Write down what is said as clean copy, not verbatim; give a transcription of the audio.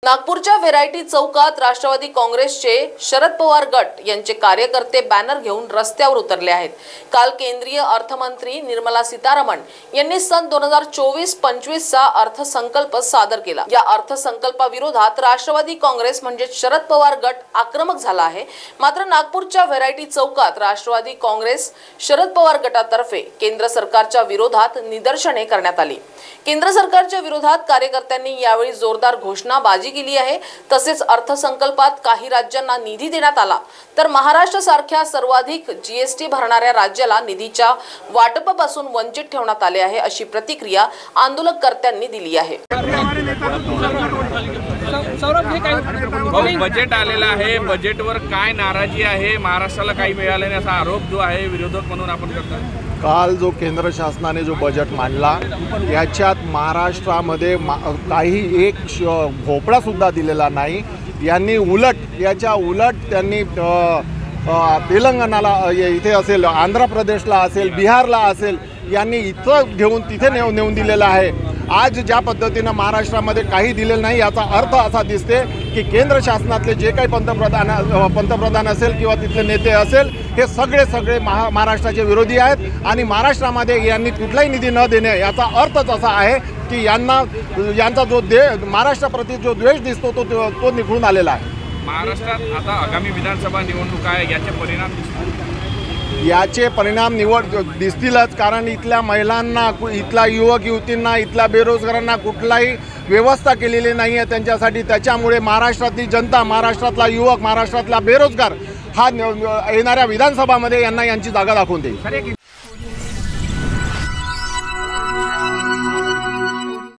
नागपूरच्या व्हेरायटी चौकात राष्ट्रवादी काँग्रेसचे शरद पवार गट यांचे कार्यकर्ते बॅनर घेऊन रस्त्यावर उतरले आहेत। काल केंद्रीय अर्थमंत्री निर्मला सीतारामन यांनी सन 2024-25 चा अर्थसंकल्प सादर केला। या अर्थसंकल्पाविरोधात राष्ट्रवादी काँग्रेस म्हणजे शरद पवार गट आक्रमक झाला आहे। मात्र नागपूरच्या व्हेरायटी चौकात राष्ट्रवादी काँग्रेस शरद पवार गटातर्फे केंद्र सरकारच्या विरोधात निदर्शने करण्यात आली। केंद्र सरकारच्या विरोधात कार्यकर्त्यांनी यावेळी जोरदार घोषणाबाजी केली आहे। तसेच अर्थसंकल्पात काही राज्यांना निधी देण्यात आला तर महाराष्ट्र सारख्या सर्वाधिक जीएसटी भरणाऱ्या राज्याला निधीच्या वाटपापासून वंचित ठेवण्यात आले आहे, अशी प्रतिक्रिया आंदोलनकर्त्यांनी दिली आहे। बजेट आलेला आहे, बजेटवर काय नाराजी आहे, महाराष्ट्राला काही मिळाले नाही असा आरोप जो आहे विरोधक म्हणून आपण करतो। काल जो केंद्र शासनाने जो बजेट मांडला याच्यात महाराष्ट्रामध्ये काही एक भोपळा सुद्धा दिलेला नाही। यांनी याच्या उलट त्यांनी तेलंगणाला इथे असेल, आंध्र प्रदेशला असेल, बिहारला असेल, यांनी इथं घेऊन तिथे नेऊन दिलेलं आहे। आज ज्या पद्धतीनं महाराष्ट्रामध्ये काही दिलेलं नाही याचा अर्थ असा दिसते की केंद्र शासनातले जे काही पंतप्रधान असेल किंवा तिथले नेते असेल हे सगळे महाराष्ट्राचे विरोधी आहेत आणि महाराष्ट्रामध्ये यांनी कुठलाही निधी न देणे याचा अर्थच असा आहे की यांचा जो महाराष्ट्राप्रती जो द्वेष दिसतो तो निघून आलेला आहे। महाराष्ट्रात आता आगामी विधानसभा निवडणूक आहे, याचे परिणाम दिसतीलच, कारण इथल्या महिलांना, इथल्या युवक युवतींना, इथल्या बेरोजगारांना कुठलाही व्यवस्था केलेली नाही आहे त्यांच्यासाठी। त्याच्यामुळे महाराष्ट्रातली जनता, महाराष्ट्रातला युवक, महाराष्ट्रातला बेरोजगार हा येणाऱ्या विधानसभामध्ये यांची जागा दाखवून देईल।